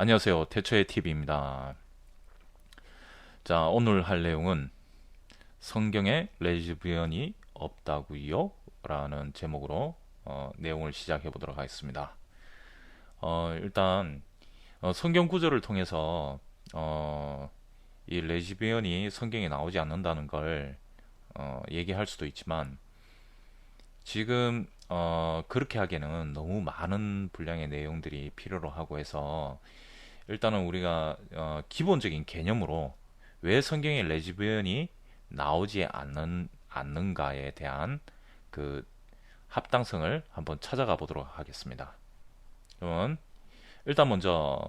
안녕하세요. 태초의 TV입니다. 자, 오늘 할 내용은 성경에 레즈비언이 없다고요? 라는 제목으로 내용을 시작해 보도록 하겠습니다. 일단 성경 구절을 통해서 이 레즈비언이 성경에 나오지 않는다는 걸 얘기할 수도 있지만 지금 그렇게 하기에는 너무 많은 분량의 내용들이 필요로 하고 해서 일단은 우리가 기본적인 개념으로 왜 성경에 레즈비언이 나오지 않는가에 대한 그 합당성을 한번 찾아가 보도록 하겠습니다. 그러면 일단 먼저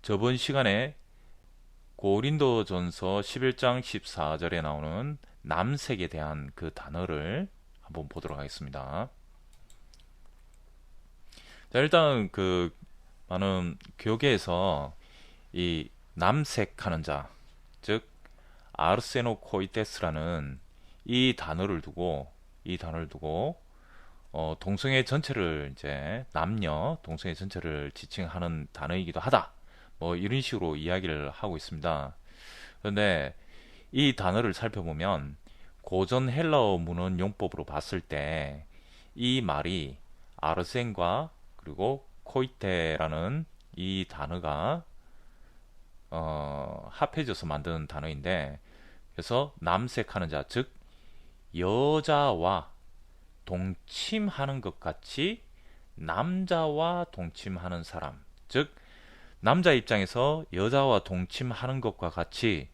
저번 시간에 고린도전서 11장 14절에 나오는 남색에 대한 그 단어를 한번 보도록 하겠습니다. 자, 일단 그 많은 교계에서 이 남색하는 자, 즉 아르세노코이테스라는 이 단어를 두고 동성애 전체를 이제 남녀 동성애 전체를 지칭하는 단어이기도 하다. 뭐 이런 식으로 이야기를 하고 있습니다. 그런데 이 단어를 살펴보면 고전 헬라어 문헌 용법으로 봤을 때 이 말이 아르센과 그리고 코이테라는 이 단어가 합해져서 만든 단어인데, 그래서 남색하는 자, 즉 여자와 동침하는 것 같이 남자와 동침하는 사람, 즉 남자 입장에서 여자와 동침하는 것과 같이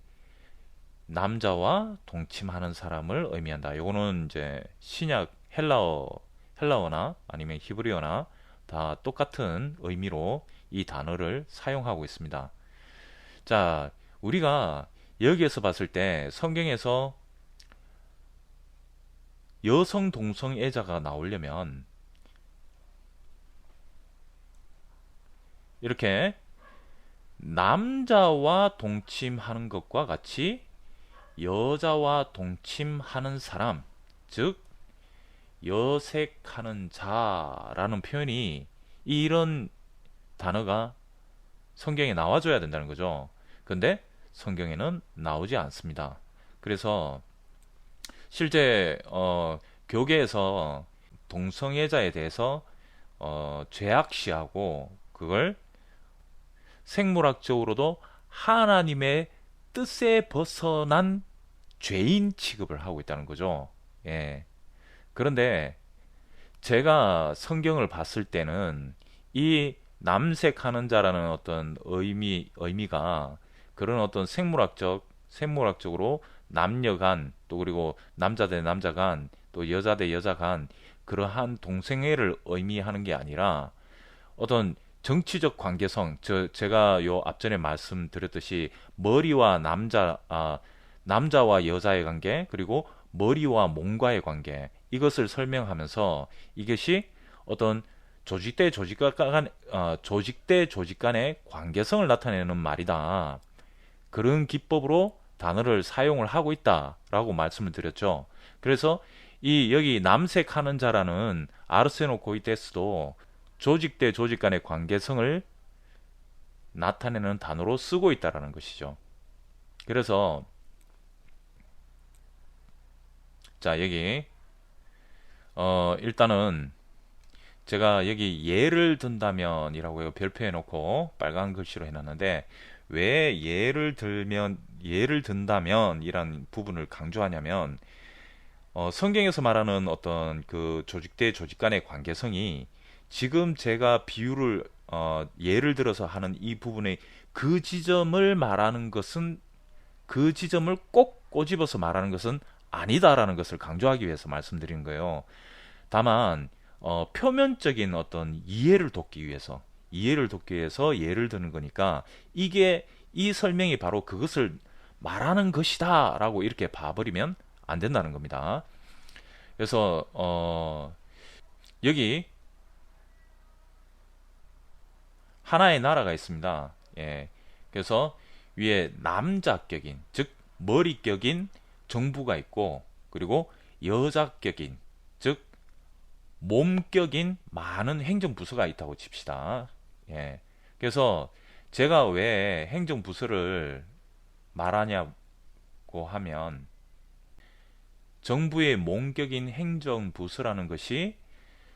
남자와 동침하는 사람을 의미한다. 요거는 이제 신약 헬라어나 아니면 히브리어나 다 똑같은 의미로 이 단어를 사용하고 있습니다. 자, 우리가 여기에서 봤을 때 성경에서 여성 동성애자가 나오려면 이렇게 남자와 동침하는 것과 같이 여자와 동침하는 사람, 즉 여색하는 자라는 표현이, 이런 단어가 성경에 나와줘야 된다는 거죠. 근데 성경에는 나오지 않습니다. 그래서 실제 교계에서 동성애자에 대해서 죄악시하고 그걸 생물학적으로도 하나님의 뜻에 벗어난 죄인 취급을 하고 있다는 거죠. 예. 그런데 제가 성경을 봤을 때는 이 남색하는 자라는 어떤 의미가 그런 어떤 생물학적으로 남녀 간, 또 그리고 남자 대 남자 간, 또 여자 대 여자 간, 그러한 동성애를 의미하는 게 아니라 어떤 정치적 관계성, 제가 요 앞전에 말씀드렸듯이 머리와 남자와 여자의 관계, 그리고 머리와 몸과의 관계, 이것을 설명하면서 이것이 어떤 조직 대 조직 간의 관계성을 나타내는 말이다. 그런 기법으로 단어를 사용을 하고 있다라고 말씀을 드렸죠. 그래서 이 여기 남색하는 자라는 아르세노코이테스도 조직 대 조직 간의 관계성을 나타내는 단어로 쓰고 있다라는 것이죠. 그래서 자, 여기 일단은 제가 여기 예를 든다면이라고 별표해 놓고 빨간 글씨로 해놨는데, 왜 예를 든다면 이란 부분을 강조하냐면, 성경에서 말하는 어떤 그 조직 대 조직 간의 관계성이 지금 제가 예를 들어서 하는 이 부분의 그 지점을 말하는 것은, 그 지점을 꼭 꼬집어서 말하는 것은 아니다라는 것을 강조하기 위해서 말씀드린 거예요. 다만 표면적인 어떤 이해를 돕기 위해서 예를 드는 거니까, 이게 이 설명이 바로 그것을 말하는 것이다라고 이렇게 봐버리면 안 된다는 겁니다. 그래서 여기 하나의 나라가 있습니다. 예. 그래서 위에 남자격인, 즉 머리격인 정부가 있고, 그리고 여자격인, 즉 몸격인 많은 행정부서가 있다고 칩시다. 예. 그래서 제가 왜 행정부서를 말하냐고 하면, 정부의 몸격인 행정부서라는 것이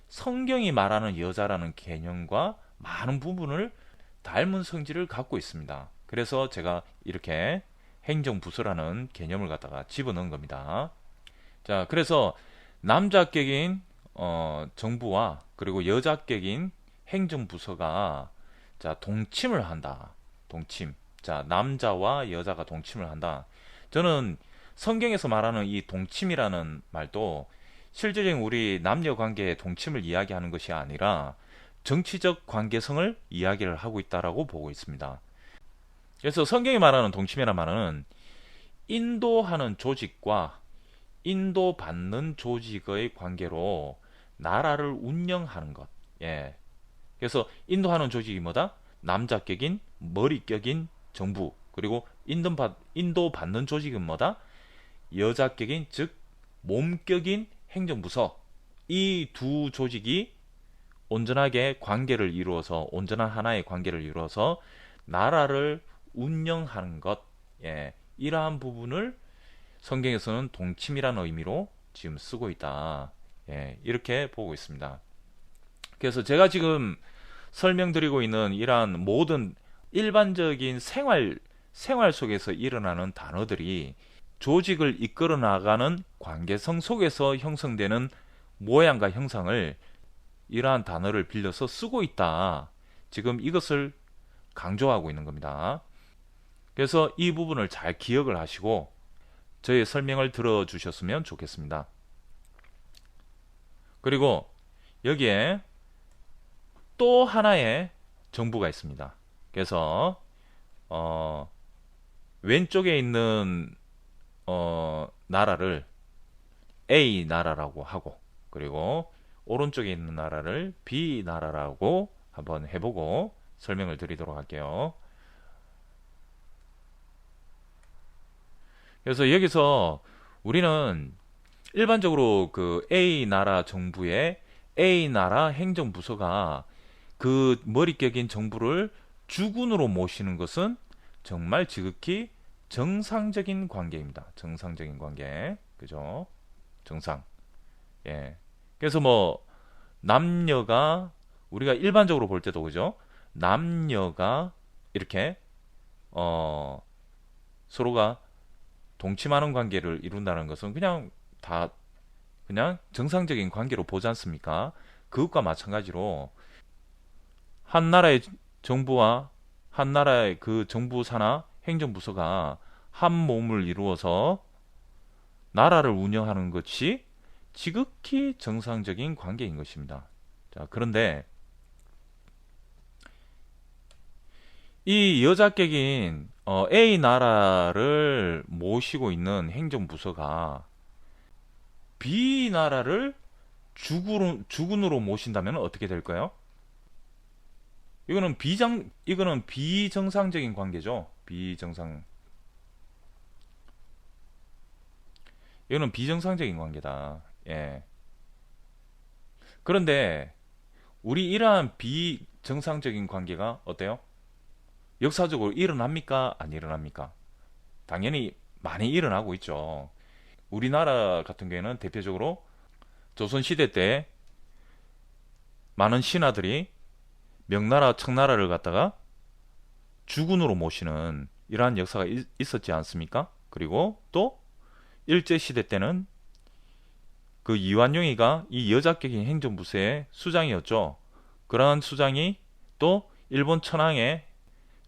성경이 말하는 여자라는 개념과 많은 부분을 닮은 성질을 갖고 있습니다. 그래서 제가 이렇게 행정부서라는 개념을 갖다가 집어넣은 겁니다. 자, 그래서 남자격인 정부와 그리고 여자격인 행정부서가 자, 동침을 한다. 동침. 자, 남자와 여자가 동침을 한다. 저는 성경에서 말하는 이 동침이라는 말도 실제적인 우리 남녀 관계의 동침을 이야기하는 것이 아니라 정치적 관계성을 이야기를 하고 있다라고 보고 있습니다. 그래서 성경이 말하는 동침이라는 말은 인도하는 조직과 인도받는 조직의 관계로 나라를 운영하는 것. 예. 그래서 인도하는 조직이 뭐다? 남자격인 머리격인 정부. 그리고 인도받는 조직은 뭐다? 여자격인 즉 몸격인 행정부서. 이 두 조직이 온전하게 관계를 이루어서 온전한 하나의 관계를 이루어서 나라를 운영하는 것. 예. 이러한 부분을 성경에서는 동침이라는 의미로 지금 쓰고 있다. 예, 이렇게 보고 있습니다. 그래서 제가 지금 설명드리고 있는 이러한 모든 일반적인 생활 속에서 일어나는 단어들이 조직을 이끌어 나가는 관계성 속에서 형성되는 모양과 형상을 이러한 단어를 빌려서 쓰고 있다. 지금 이것을 강조하고 있는 겁니다. 그래서 이 부분을 잘 기억을 하시고 저의 설명을 들어주셨으면 좋겠습니다. 그리고 여기에 또 하나의 정부가 있습니다. 그래서 왼쪽에 있는 나라를 A 나라라고 하고, 그리고 오른쪽에 있는 나라를 B 나라라고 한번 해보고 설명을 드리도록 할게요. 그래서 여기서 우리는 일반적으로 그 A 나라 정부의 A 나라 행정부서가 그 머릿격인 정부를 주군으로 모시는 것은 정말 지극히 정상적인 관계입니다. 정상적인 관계. 그죠? 정상. 예. 그래서 뭐 남녀가 우리가 일반적으로 볼 때도 그죠? 남녀가 이렇게 서로가 동침하는 관계를 이룬다는 것은 그냥 다 그냥 정상적인 관계로 보지 않습니까? 그것과 마찬가지로 한 나라의 정부와 한 나라의 그 정부사나 행정부서가 한 몸을 이루어서 나라를 운영하는 것이 지극히 정상적인 관계인 것입니다. 자, 그런데 이 여자격인 A 나라를 모시고 있는 행정부서가 B 나라를 주군으로 모신다면 어떻게 될까요? 이거는 비정상적인 관계죠. 이거는 비정상적인 관계다. 예. 그런데 우리 이러한 비정상적인 관계가 어때요? 역사적으로 일어납니까? 안 일어납니까? 당연히 많이 일어나고 있죠. 우리나라 같은 경우에는 대표적으로 조선시대 때 많은 신하들이 명나라, 청나라를 갖다가 주군으로 모시는 이러한 역사가 있었지 않습니까? 그리고 또 일제시대 때는 그 이완용이가 이 여자격인 행정부서의 수장이었죠. 그러한 수장이 또 일본 천황의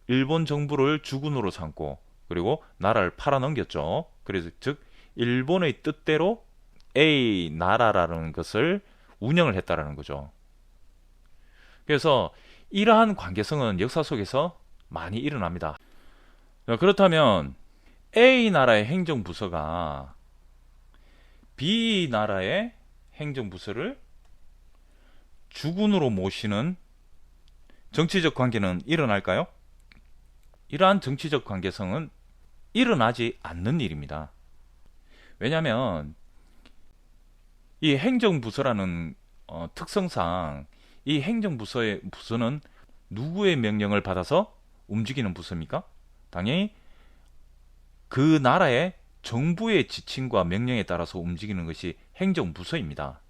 일본 정부를 주군으로 삼고 그리고 나라를 팔아넘겼죠. 그래서 즉 일본의 뜻대로 A 나라라는 것을 운영을 했다라는 거죠. 그래서 이러한 관계성은 역사 속에서 많이 일어납니다. 그렇다면 A 나라의 행정부서가 B 나라의 행정부서를 주군으로 모시는 정치적 관계는 일어날까요? 이러한 정치적 관계성은 일어나지 않는 일입니다. 왜냐하면 이 행정부서라는 특성상 이 행정부서는 누구의 명령을 받아서 움직이는 부서입니까? 당연히 그 나라의 정부의 지침과 명령에 따라서 움직이는 것이 행정부서입니다.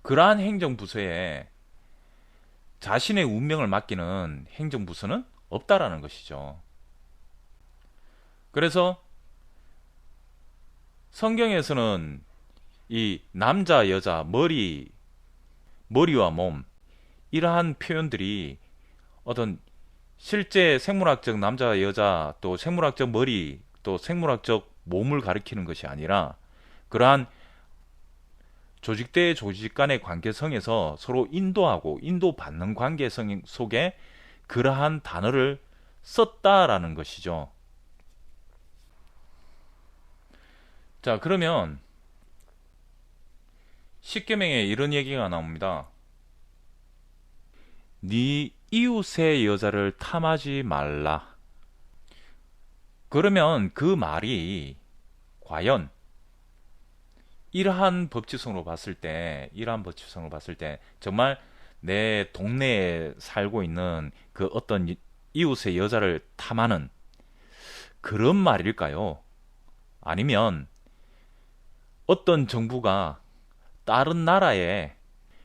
그러한 행정부서에 자신의 운명을 맡기는 행정부서는 없다라는 것이죠. 그래서 성경에서는 이 남자, 여자, 머리와 몸, 이러한 표현들이 어떤 실제 생물학적 남자, 여자, 또 생물학적 머리, 또 생물학적 몸을 가리키는 것이 아니라 그러한 조직 대 조직 간의 관계성에서 서로 인도하고 인도받는 관계성 속에 그러한 단어를 썼다라는 것이죠. 자, 그러면 십계명에 이런 얘기가 나옵니다. 네 이웃의 여자를 탐하지 말라. 그러면 그 말이 과연 이러한 법칙성으로 봤을 때, 정말 내 동네에 살고 있는 그 어떤 이웃의 여자를 탐하는 그런 말일까요? 아니면 어떤 정부가 다른 나라에,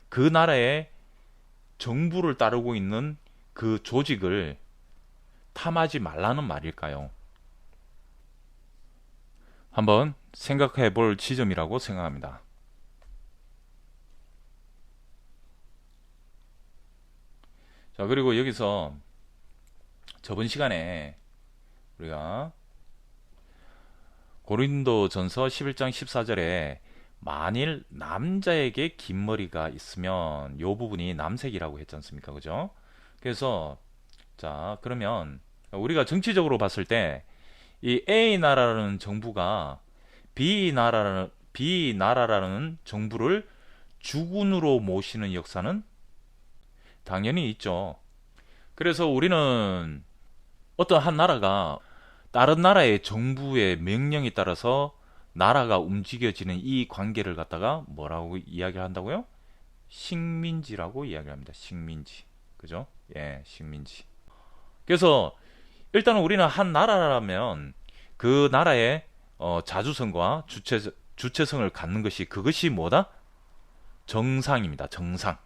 그 나라의 정부를 따르고 있는 그 조직을 탐하지 말라는 말일까요? 한번 생각해 볼 지점이라고 생각합니다. 자, 그리고 여기서 저번 시간에 우리가 고린도전서 11장 14절에 만일 남자에게 긴 머리가 있으면 요 부분이 남색이라고 했지 않습니까? 그죠? 그래서 자, 그러면 우리가 정치적으로 봤을 때 이 A 나라라는 정부가 B 나라라는 정부를 주군으로 모시는 역사는 당연히 있죠. 그래서 우리는 어떤 한 나라가 다른 나라의 정부의 명령에 따라서 나라가 움직여지는 이 관계를 갖다가 뭐라고 이야기를 한다고요? 식민지라고 이야기를 합니다. 식민지. 그죠? 예, 식민지. 그래서 일단은 우리는 한 나라라면 그 나라의 자주성과 주체성을 갖는 것이 그것이 뭐다? 정상입니다. 정상.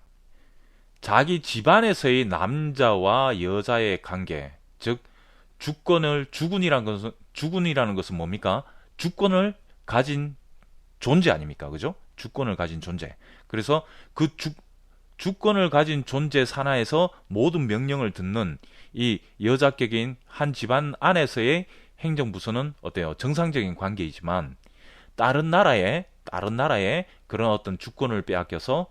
자기 집안에서의 남자와 여자의 관계, 즉 주군이라는 것은 뭡니까? 주권을 가진 존재 아닙니까? 그죠? 주권을 가진 존재. 그래서 그 주권을 가진 존재 산하에서 모든 명령을 듣는 이 여자격인 한 집안 안에서의 행정부서는 어때요? 정상적인 관계이지만 다른 나라에 그런 어떤 주권을 빼앗겨서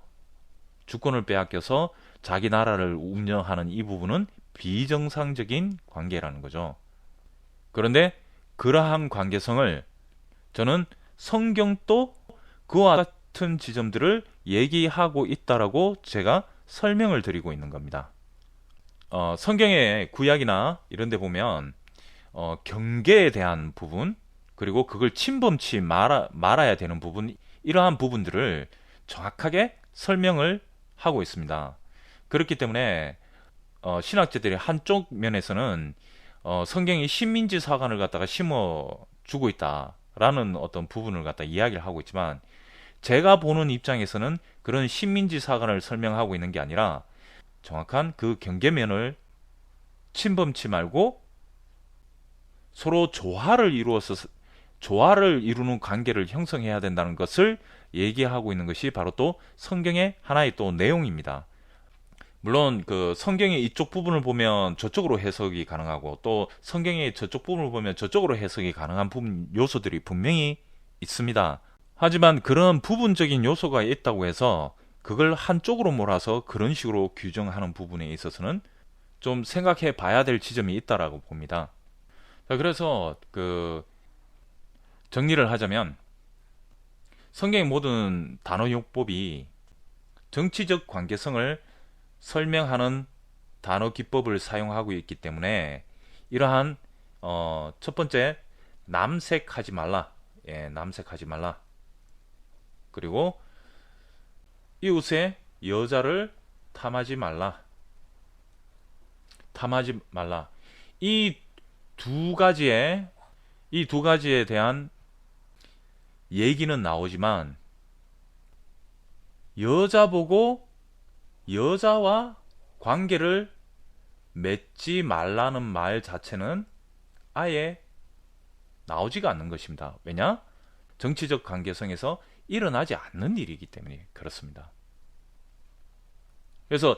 자기 나라를 운영하는 이 부분은 비정상적인 관계라는 거죠. 그런데 그러한 관계성을 저는 성경도 그와 같은 지점들을 얘기하고 있다라고 제가 설명을 드리고 있는 겁니다. 성경의 구약이나 이런 데 보면 경계에 대한 부분, 그리고 그걸 침범치 말아야 되는 부분, 이러한 부분들을 정확하게 설명을 하고 있습니다. 그렇기 때문에 신학자들이 한쪽 면에서는 성경이 식민지 사관을 갖다가 심어주고 있다라는 어떤 부분을 갖다 이야기를 하고 있지만, 제가 보는 입장에서는 그런 식민지 사관을 설명하고 있는 게 아니라 정확한 그 경계면을 침범치 말고 서로 조화를 이루는 관계를 형성해야 된다는 것을 얘기하고 있는 것이 바로 또 성경의 하나의 또 내용입니다. 물론 그 성경의 이쪽 부분을 보면 저쪽으로 해석이 가능하고, 또 성경의 저쪽 부분을 보면 저쪽으로 해석이 가능한 부분 요소들이 분명히 있습니다. 하지만 그런 부분적인 요소가 있다고 해서 그걸 한쪽으로 몰아서 그런 식으로 규정하는 부분에 있어서는 좀 생각해 봐야 될 지점이 있다라고 봅니다. 자, 그래서 그 정리를 하자면 성경의 모든 단어 용법이 정치적 관계성을 설명하는 단어 기법을 사용하고 있기 때문에 이러한 첫 번째 남색하지 말라. 예, 남색하지 말라. 그리고 이웃의 여자를 탐하지 말라. 탐하지 말라. 이 두 가지에 이 두 가지에 대한 얘기는 나오지만 여자 보고 여자와 관계를 맺지 말라는 말 자체는 아예 나오지가 않는 것입니다. 왜냐? 정치적 관계성에서 일어나지 않는 일이기 때문에 그렇습니다. 그래서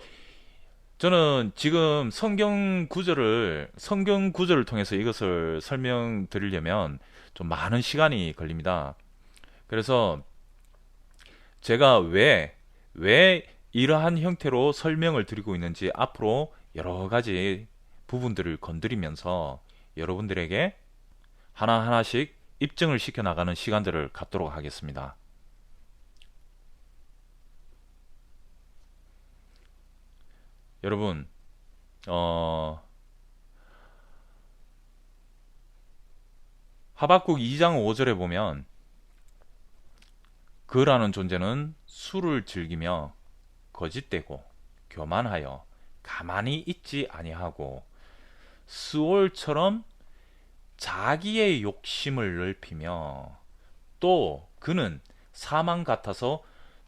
저는 지금 성경 구절을 통해서 이것을 설명드리려면 좀 많은 시간이 걸립니다. 그래서 제가 왜 이러한 형태로 설명을 드리고 있는지 앞으로 여러 가지 부분들을 건드리면서 여러분들에게 하나하나씩 입증을 시켜 나가는 시간들을 갖도록 하겠습니다. 여러분, 하박국 2장 5절에 보면 그라는 존재는 술을 즐기며 거짓되고 교만하여 가만히 있지 아니하고 스올처럼 자기의 욕심을 넓히며 또 그는 사망 같아서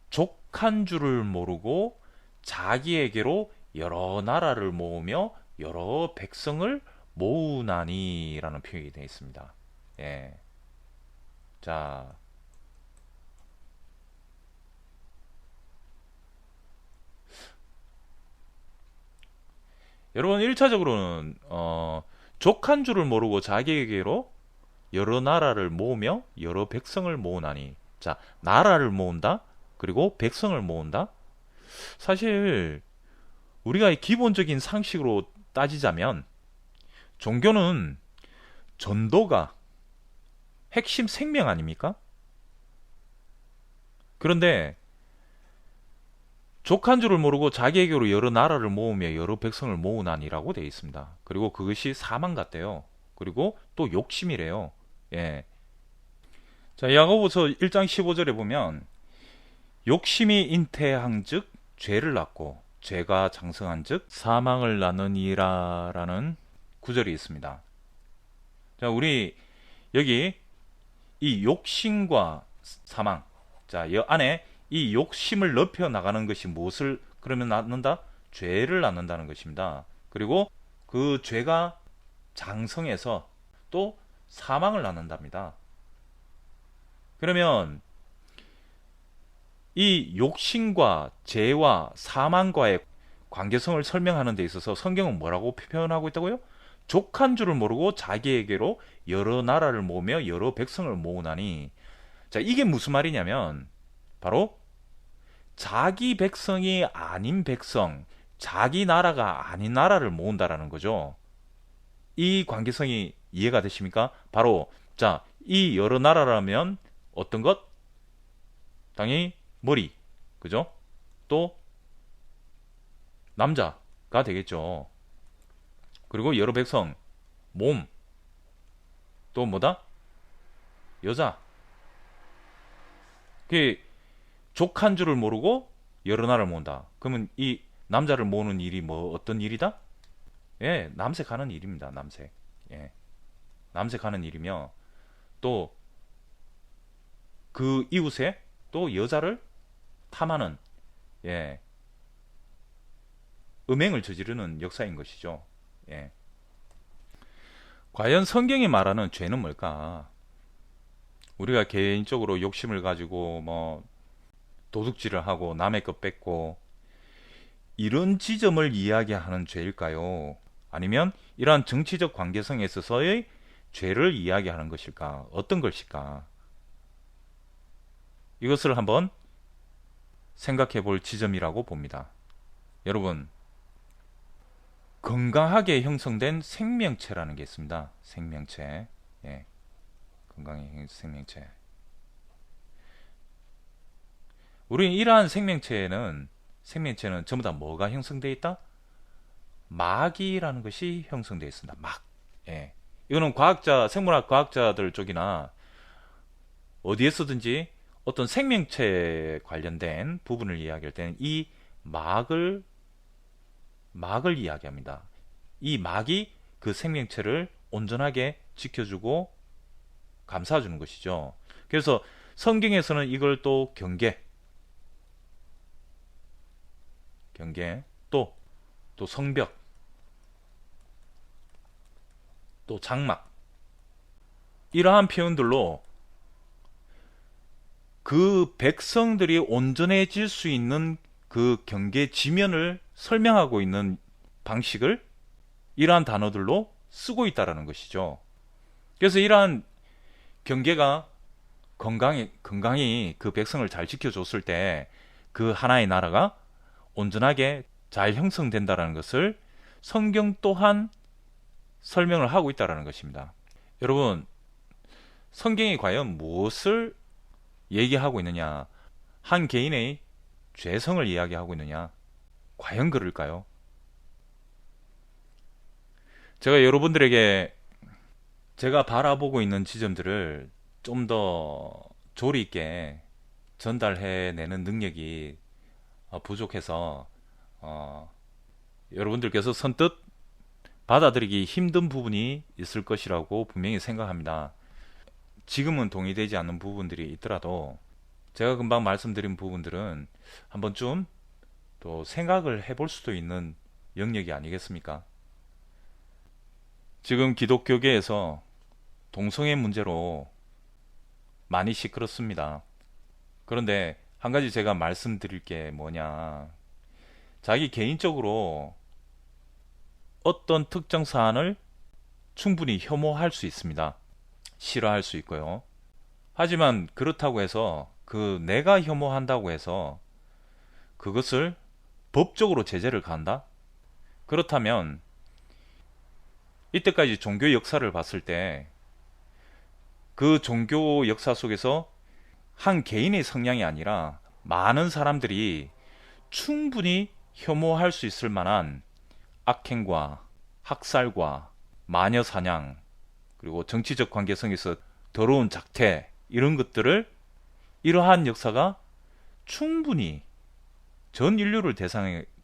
족한 줄을 모르고 자기에게로 여러 나라를 모으며 여러 백성을 모으나니 라는 표현이 되어 있습니다. 예. 자, 여러분 1차적으로는 족한 줄을 모르고 자기에게로 여러 나라를 모으며 여러 백성을 모으나니. 자, 나라를 모은다. 그리고 백성을 모은다. 사실 우리가 기본적인 상식으로 따지자면 종교는 전도가 핵심 생명 아닙니까? 그런데 족한 줄을 모르고 자기에게로 여러 나라를 모으며 여러 백성을 모으나니라고 되어 있습니다. 그리고 그것이 사망 같대요. 그리고 또 욕심이래요. 예. 자, 야고보서 1장 15절에 보면 욕심이 잉태한즉 죄를 낳고 죄가 장성한즉 사망을 낳느니라라는 구절이 있습니다. 자, 우리 여기 이 욕심과 사망, 자, 이 안에 이 욕심을 넓혀 나가는 것이 무엇을 그러면 낳는다? 죄를 낳는다는 것입니다. 그리고 그 죄가 장성해서 또 사망을 낳는답니다. 그러면 이 욕심과 죄와 사망과의 관계성을 설명하는 데 있어서 성경은 뭐라고 표현하고 있다고요? 족한 줄을 모르고 자기에게로 여러 나라를 모으며 여러 백성을 모으나니. 자, 이게 무슨 말이냐면 바로 자기 백성이 아닌 백성, 자기 나라가 아닌 나라를 모은다라는 거죠. 이 관계성이 이해가 되십니까? 바로 자, 이 여러 나라라면 어떤 것? 당연히 머리, 그죠? 또 남자가 되겠죠. 그리고 여러 백성, 몸, 또 뭐다? 여자. 그 족한 줄을 모르고 여러 나라를 모은다. 그러면 이 남자를 모으는 일이 뭐 어떤 일이다? 예, 남색하는 일입니다. 남색. 예. 남색하는 일이며 또 그 이웃에 또 여자를 탐하는, 예, 음행을 저지르는 역사인 것이죠. 예. 과연 성경이 말하는 죄는 뭘까? 우리가 개인적으로 욕심을 가지고 뭐 도둑질을 하고 남의 것 뺏고 이런 지점을 이야기하는 죄일까요? 아니면 이러한 정치적 관계성에 있어서의 죄를 이야기하는 것일까? 어떤 것일까? 이것을 한번 생각해 볼 지점이라고 봅니다. 여러분, 건강하게 형성된 생명체라는 게 있습니다. 생명체. 예. 건강의 생명체. 우리는 이러한 생명체는 전부 다 뭐가 형성되어 있다? 막이라는 것이 형성되어 있습니다. 막. 예. 이거는 과학자, 생물학 과학자들 쪽이나 어디에서든지 어떤 생명체에 관련된 부분을 이야기할 때는 이 막을 이야기합니다. 이 막이 그 생명체를 온전하게 지켜주고 감싸주는 것이죠. 그래서 성경에서는 이걸 또 경계, 또 성벽, 또 장막, 이러한 표현들로 그 백성들이 온전해질 수 있는 그 경계 지면을 설명하고 있는 방식을 이러한 단어들로 쓰고 있다라는 것이죠. 그래서 이러한 경계가 건강히 그 백성을 잘 지켜줬을 때 그 하나의 나라가 온전하게 잘 형성된다라는 것을 성경 또한 설명을 하고 있다라는 것입니다. 여러분, 성경이 과연 무엇을 얘기하고 있느냐? 한 개인의 죄성을 이야기하고 있느냐? 과연 그럴까요? 제가 여러분들에게 제가 바라보고 있는 지점들을 좀 더 조리 있게 전달해내는 능력이 부족해서 여러분들께서 선뜻 받아들이기 힘든 부분이 있을 것이라고 분명히 생각합니다. 지금은 동의되지 않는 부분들이 있더라도 제가 금방 말씀드린 부분들은 한 번쯤 또 생각을 해볼 수도 있는 영역이 아니겠습니까? 지금 기독교계에서 동성애 문제로 많이 시끄럽습니다. 그런데 한 가지 제가 말씀드릴 게 뭐냐, 자기 개인적으로 어떤 특정 사안을 충분히 혐오할 수 있습니다. 싫어할 수 있고요. 하지만 그렇다고 해서 그 내가 혐오한다고 해서 그것을 법적으로 제재를 가한다? 그렇다면 이때까지 종교 역사를 봤을 때 그 종교 역사 속에서 한 개인의 성향이 아니라 많은 사람들이 충분히 혐오할 수 있을 만한 악행과 학살과 마녀 사냥, 그리고 정치적 관계성에서 더러운 작태, 이런 것들을 이러한 역사가 충분히 전 인류를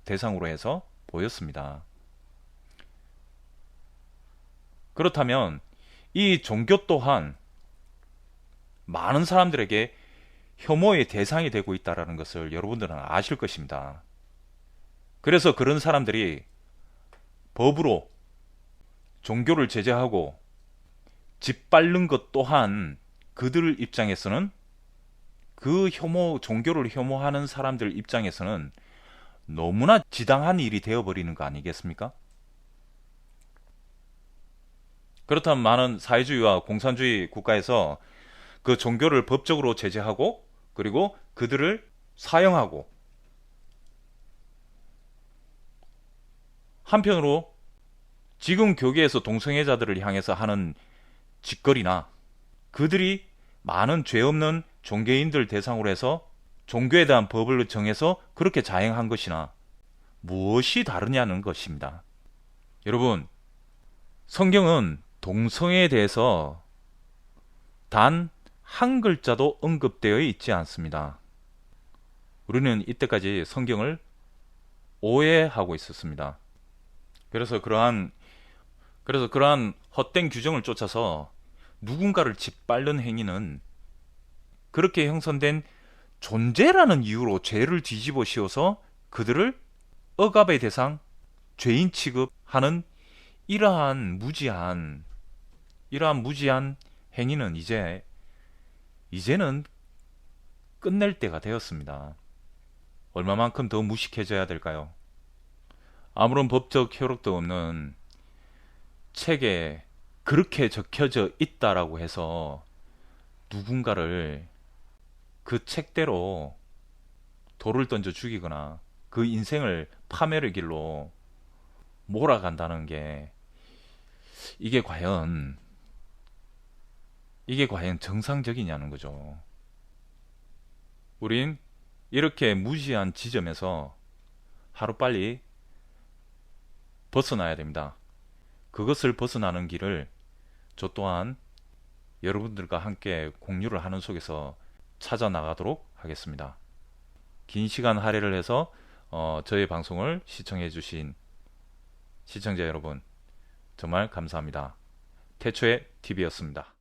대상으로 해서 보였습니다. 그렇다면 이 종교 또한 많은 사람들에게 혐오의 대상이 되고 있다는 것을 여러분들은 아실 것입니다. 그래서 그런 사람들이 법으로 종교를 제재하고 짓밟는 것 또한 그들 입장에서는, 그 종교를 혐오하는 사람들 입장에서는 너무나 지당한 일이 되어버리는 거 아니겠습니까? 그렇다면 많은 사회주의와 공산주의 국가에서 그 종교를 법적으로 제재하고 그리고 그들을 사형하고, 한편으로 지금 교계에서 동성애자들을 향해서 하는 짓거리나 그들이 많은 죄 없는 종교인들 대상으로 해서 종교에 대한 법을 정해서 그렇게 자행한 것이나 무엇이 다르냐는 것입니다. 여러분, 성경은 동성애에 대해서 단 한 글자도 언급되어 있지 않습니다. 우리는 이때까지 성경을 오해하고 있었습니다. 그래서 그러한 헛된 규정을 쫓아서 누군가를 짓밟는 행위는 그렇게 형성된 존재라는 이유로 죄를 뒤집어 씌워서 그들을 억압의 대상, 죄인 취급하는 이러한 무지한 행위는 이제는 끝낼 때가 되었습니다. 얼마만큼 더 무식해져야 될까요? 아무런 법적 효력도 없는 책에 그렇게 적혀져 있다라고 해서 누군가를 그 책대로 돌을 던져 죽이거나 그 인생을 파멸의 길로 몰아간다는 게 이게 과연 정상적이냐는 거죠. 우린 이렇게 무지한 지점에서 하루빨리 벗어나야 됩니다. 그것을 벗어나는 길을 저 또한 여러분들과 함께 공유를 하는 속에서 찾아 나가도록 하겠습니다. 긴 시간 할애를 해서 저의 방송을 시청해 주신 시청자 여러분, 정말 감사합니다. 태초의 TV였습니다.